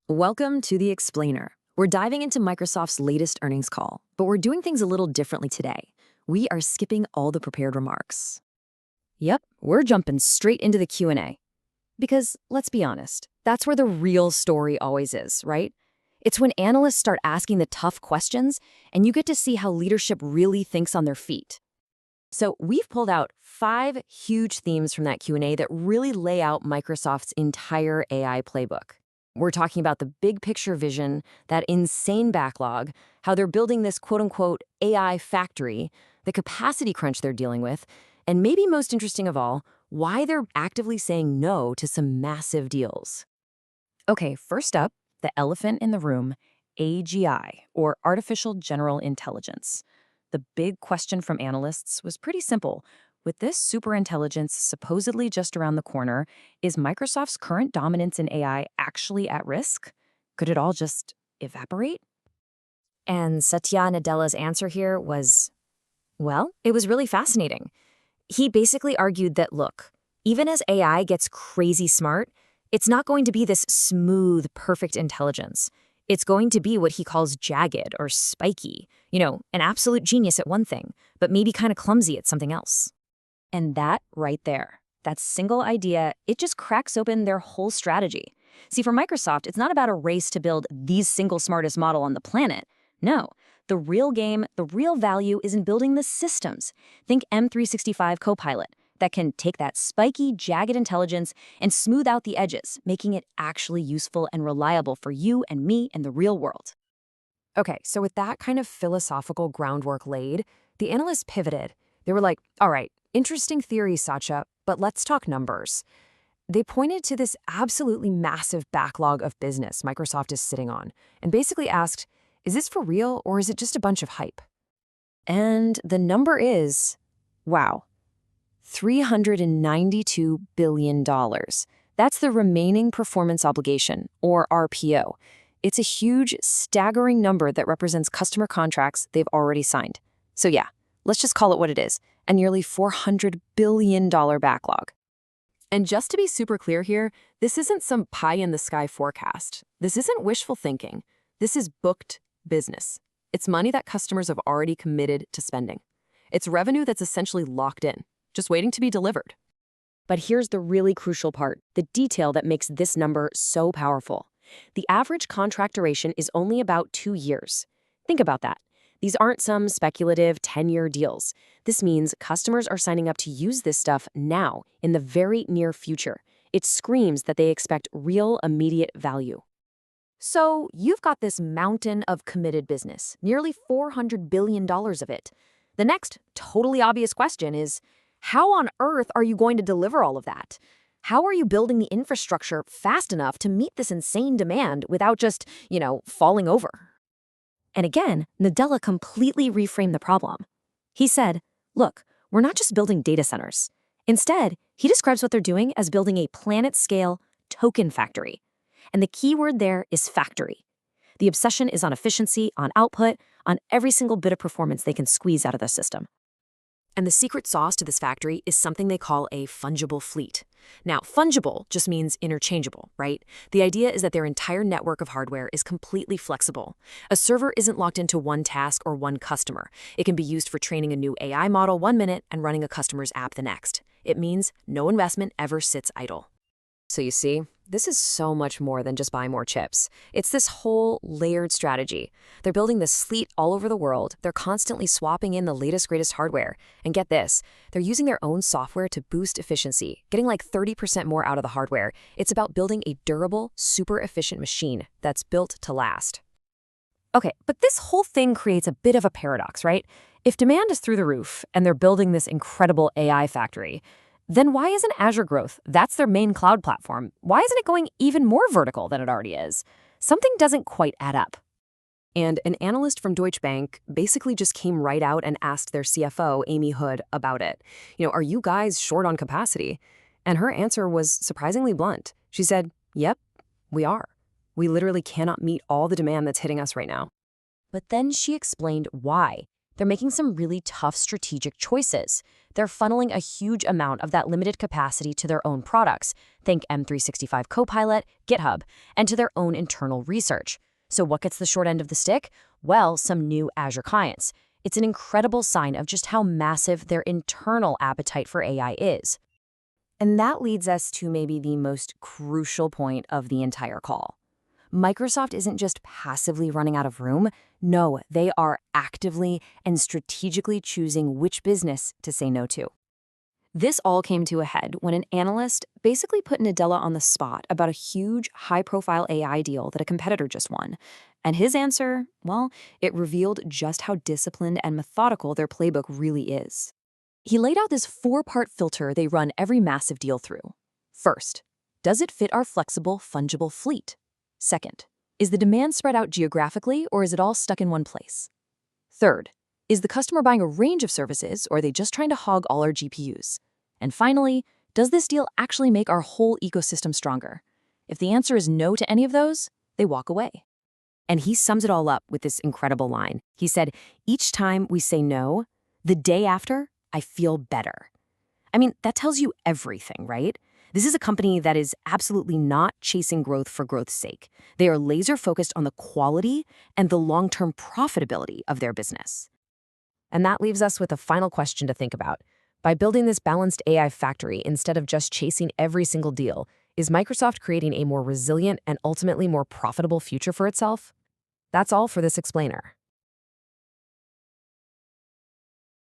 Welcome to The Explainer. We're diving into Microsoft's latest earnings call, but we're doing things a little differently today. We are skipping all the prepared remarks. Yep, we're jumping straight into the Q&A. Because, let's be honest, that's where the real story always is, right? It's when analysts start asking the tough questions, and you get to see how leadership really thinks on their feet. So we've pulled out 5 huge themes from that Q&A that really lay out Microsoft's entire AI playbook. We're talking about the big picture vision, that insane backlog, how they're building this quote-unquote AI factory, the capacity crunch they're dealing with, and maybe most interesting of all, why they're actively saying no to some massive deals. Okay, first up, the elephant in the room, AGI, or Artificial General Intelligence. The big question from analysts was pretty simple. With this superintelligence supposedly just around the corner, is Microsoft's current dominance in AI actually at risk? Could it all just evaporate? And Satya Nadella's answer here was, well, it was really fascinating. He basically argued that, look, even as AI gets crazy smart, it's not going to be this smooth, perfect intelligence. It's going to be what he calls jagged or spiky. An absolute genius at one thing, but maybe kind of clumsy at something else. And that right there, that single idea, it just cracks open their whole strategy. See, for Microsoft, it's not about a race to build the single smartest model on the planet. No, the real game, the real value is in building the systems. Think M365 Copilot that can take that spiky, jagged intelligence and smooth out the edges, making it actually useful and reliable for you and me in the real world. Okay, so with that kind of philosophical groundwork laid, the analysts pivoted. They were like, all right, interesting theory, Satya, but let's talk numbers. They pointed to this absolutely massive backlog of business Microsoft is sitting on and basically asked, is this for real or is it just a bunch of hype? And the number is, wow, $392 billion. That's the remaining performance obligation, or RPO. It's a huge, staggering number that represents customer contracts they've already signed. So yeah, let's just call it what it is, a nearly $400 billion backlog. And just to be super clear here, this isn't some pie-in-the-sky forecast. This isn't wishful thinking. This is booked business. It's money that customers have already committed to spending. It's revenue that's essentially locked in, just waiting to be delivered. But here's the really crucial part, the detail that makes this number so powerful. The average contract duration is only about 2 years. Think about that. These aren't some speculative 10-year deals. This means customers are signing up to use this stuff now, in the very near future. It screams that they expect real, immediate value. So you've got this mountain of committed business, nearly $400 billion of it. The next totally obvious question is, how on earth are you going to deliver all of that? How are you building the infrastructure fast enough to meet this insane demand without just, falling over? And again, Nadella completely reframed the problem. He said, look, we're not just building data centers. Instead, he describes what they're doing as building a planet-scale token factory. And the key word there is factory. The obsession is on efficiency, on output, on every single bit of performance they can squeeze out of the system. And the secret sauce to this factory is something they call a fungible fleet. Now, fungible just means interchangeable, right? The idea is that their entire network of hardware is completely flexible. A server isn't locked into one task or one customer. It can be used for training a new AI model 1 minute and running a customer's app the next. It means no investment ever sits idle. So you see, this is so much more than just buying more chips. It's this whole layered strategy. They're building this fleet all over the world. They're constantly swapping in the latest, greatest hardware. And get this, they're using their own software to boost efficiency, getting like 30% more out of the hardware. It's about building a durable, super efficient machine that's built to last. Okay, but this whole thing creates a bit of a paradox, right? If demand is through the roof and they're building this incredible AI factory, then why isn't Azure growth? That's their main cloud platform. Why isn't it going even more vertical than it already is? Something doesn't quite add up. And an analyst from Deutsche Bank basically just came right out and asked their CFO, Amy Hood, about it. Are you guys short on capacity? And her answer was surprisingly blunt. She said, yep, we are. We literally cannot meet all the demand that's hitting us right now. But then she explained why. They're making some really tough strategic choices. They're funneling a huge amount of that limited capacity to their own products, think M365 Copilot, GitHub, and to their own internal research. So what gets the short end of the stick? Well, some new Azure clients. It's an incredible sign of just how massive their internal appetite for AI is. And that leads us to maybe the most crucial point of the entire call. Microsoft isn't just passively running out of room. No, they are actively and strategically choosing which business to say no to. This all came to a head when an analyst basically put Nadella on the spot about a huge, high-profile AI deal that a competitor just won. And his answer, well, it revealed just how disciplined and methodical their playbook really is. He laid out this four-part filter they run every massive deal through. First, does it fit our flexible, fungible fleet? Second, is the demand spread out geographically or is it all stuck in one place? Third, is the customer buying a range of services or are they just trying to hog all our GPUs? And finally, does this deal actually make our whole ecosystem stronger? If the answer is no to any of those, they walk away. And he sums it all up with this incredible line. He said, each time we say no, the day after, I feel better. I mean, that tells you everything, right? This is a company that is absolutely not chasing growth for growth's sake. They are laser-focused on the quality and the long-term profitability of their business. And that leaves us with a final question to think about. By building this balanced AI factory instead of just chasing every single deal, is Microsoft creating a more resilient and ultimately more profitable future for itself? That's all for this explainer.